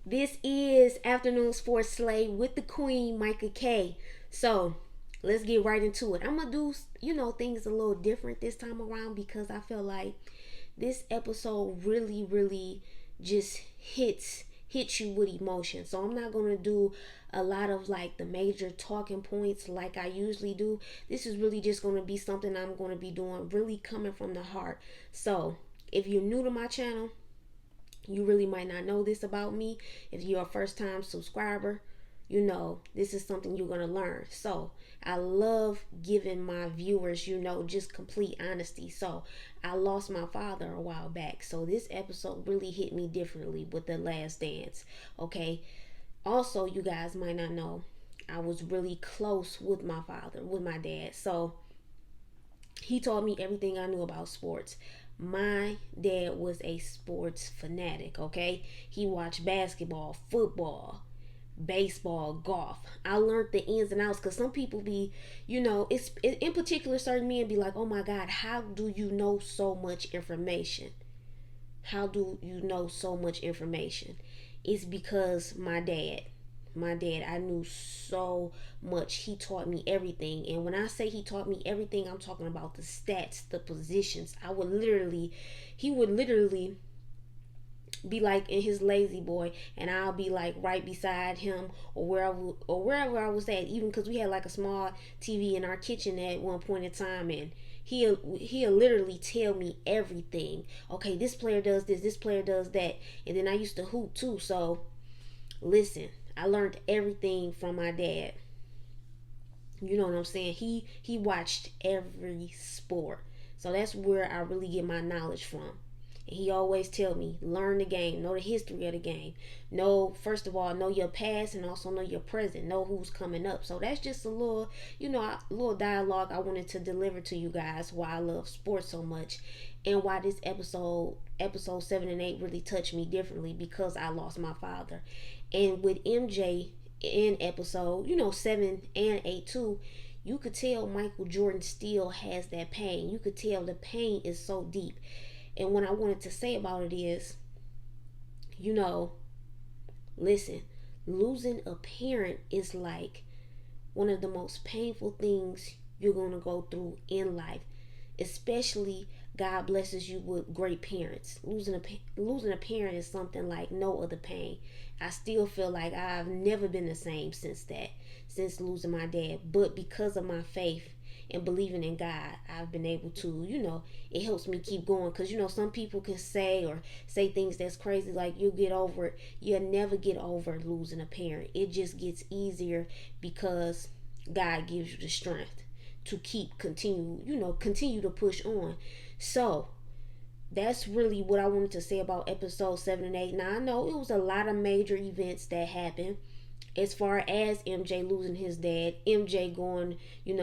This is Afternoon Sports Slay with the Queen, Micah K. So let's get right into it. I'm gonna do, things a little different this time around because I feel like this episode really just hits you with emotion. So I'm not gonna do a lot of like the major talking points like I usually do. This is really just gonna be something I'm gonna be doing really coming from the heart. So if you're new to my channel, you really might not know this about me. If you're a first time subscriber, this is something you're going to learn. So I love giving my viewers, just complete honesty. So I lost my father a while back. So this episode really hit me differently with The Last Dance. Okay. Also, you guys might not know, I was really close with my father, with my dad. So he taught me everything I knew about sports. My dad was a sports fanatic, okay? He watched basketball, football, baseball, golf. I learned the ins and outs because some people be, it's in particular certain men be like, oh my God, how do you know so much information? How do you know so much information? It's because my dad, I knew so much. He taught me everything. And when I say he taught me everything, I'm talking about the stats, the positions. He would literally be like in his lazy boy, and I'll be like right beside him or wherever I was at, even because we had like a small TV in our kitchen at one point in time, and he'll literally tell me everything. Okay, this player does this player does that. And then I used to hoop too. So listen, I learned everything from my dad. You know what I'm saying? He watched every sport. So that's where I really get my knowledge from. And he always tell me, learn the game, know the history of the game. Know, first of all, know your past and also know your present. Know who's coming up. So that's just a little, a little dialogue I wanted to deliver to you guys why I love sports so much and why this episode 7 and 8 really touched me differently because I lost my father. And with MJ in episode, 7 and 8 too, you could tell Michael Jordan still has that pain. You could tell the pain is so deep. And what I wanted to say about it is, you know, listen, losing a parent is like one of the most painful things you're going to go through in life, especially God blesses you with great parents. Losing a parent is something like no other pain. I still feel like I've never been the same since losing my dad. But because of my faith and believing in God, I've been able to, it helps me keep going. Because, some people can say things that's crazy like you'll get over it. You'll never get over losing a parent. It just gets easier because God gives you the strength to continue to push on. So that's really what I wanted to say about episode 7 and 8. Now I know it was a lot of major events that happened as far as MJ losing his dad, MJ going,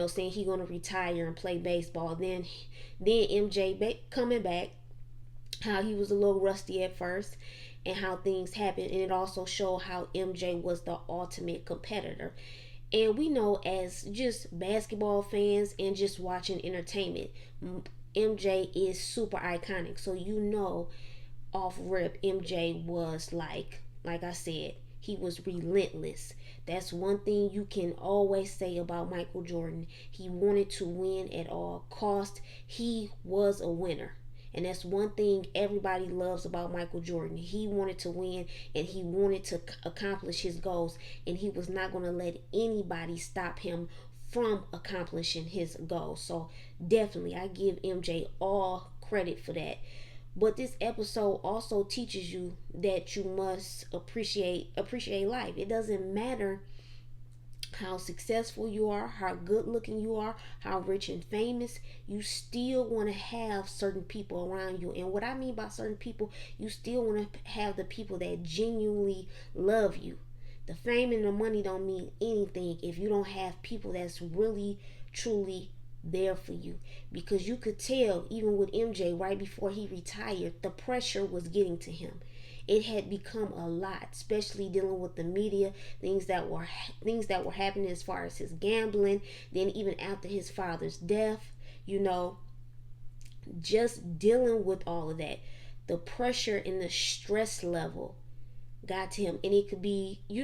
saying he gonna retire and play baseball. Then MJ coming back, how he was a little rusty at first, and how things happened. And it also showed how MJ was the ultimate competitor. And we know, as just basketball fans and just watching entertainment, MJ is super iconic. So off rip, MJ was like I said, he was relentless. That's one thing you can always say about Michael Jordan. He wanted to win at all cost. He was a winner. And that's one thing everybody loves about Michael Jordan. He wanted to win and he wanted to accomplish his goals. And he was not going to let anybody stop him from accomplishing his goals. So definitely, I give MJ all credit for that. But this episode also teaches you that you must appreciate life. It doesn't matter how successful you are, how good looking you are, how rich and famous, you still want to have certain people around you. And what I mean by certain people, you still want to have the people that genuinely love you. The fame and the money don't mean anything if you don't have people that's really, truly there for you. Because you could tell, even with MJ, right before he retired, the pressure was getting to him. It had become a lot, especially dealing with the media, things that were happening as far as his gambling. Then even after his father's death, you know, just dealing with all of that, the pressure and the stress level got to him. And it could be, he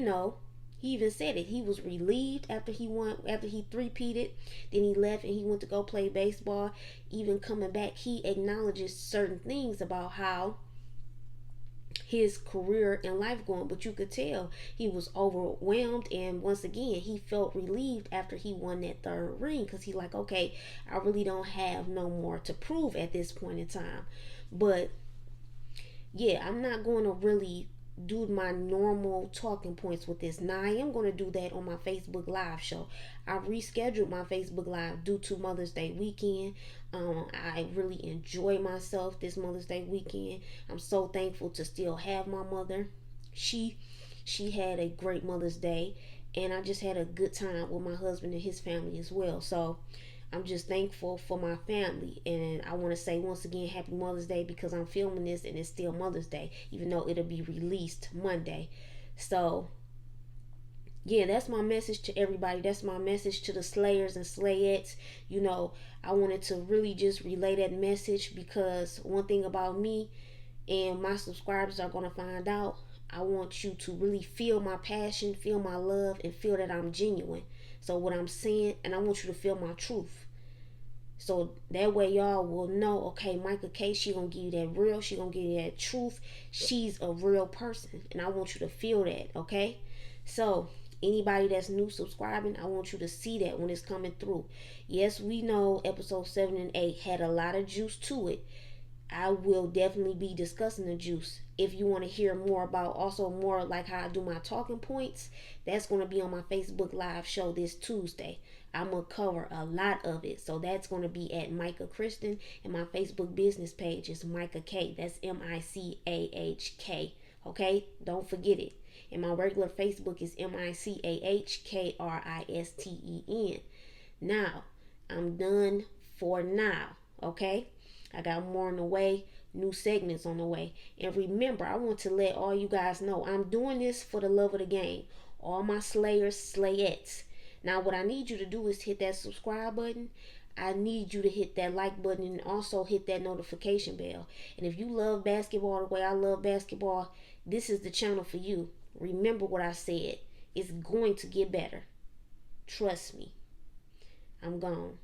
even said it. He was relieved after he won, after he three-peated. Then he left and he went to go play baseball. Even coming back, he acknowledges certain things about how his career and life going, but you could tell he was overwhelmed. And once again, he felt relieved after he won that third ring, because he like, okay, I really don't have no more to prove at this point in time. But yeah, I'm not going to really do my normal talking points with this. Now I am going to do that on my Facebook Live show. I rescheduled my Facebook Live due to Mother's Day weekend. I really enjoy myself this Mother's Day weekend. I'm so thankful to still have my mother. She she had a great Mother's Day, and I just had a good time with my husband and his family as well. So I'm just thankful for my family. And I want to say once again, happy Mother's Day, because I'm filming this and it's still Mother's Day, even though it'll be released Monday. So, yeah, that's my message to everybody. That's my message to the Slayers and Slayettes. I wanted to really just relay that message, because one thing about me, and my subscribers are going to find out, I want you to really feel my passion, feel my love, and feel that I'm genuine. So what I'm saying, and I want you to feel my truth. So that way y'all will know, okay, Micah K, she gonna give you that real, she gonna give you that truth. She's a real person. And I want you to feel that, okay? So anybody that's new subscribing, I want you to see that when it's coming through. Yes, we know episode 7 and 8 had a lot of juice to it. I will definitely be discussing the juice. If you want to hear more about, also more like how I do my talking points, that's going to be on my Facebook Live show this Tuesday. I'm going to cover a lot of it. So that's going to be at Micah Kristen, and my Facebook business page is Micah K. That's Michahk. Okay? Don't forget it. And my regular Facebook is Michahkristen. Now, I'm done for now. Okay? I got more on the way, new segments on the way. And remember, I want to let all you guys know, I'm doing this for the love of the game. All my Slayers, Slayettes. Now, what I need you to do is hit that subscribe button. I need you to hit that like button, and also hit that notification bell. And if you love basketball the way I love basketball, this is the channel for you. Remember what I said. It's going to get better. Trust me. I'm gone.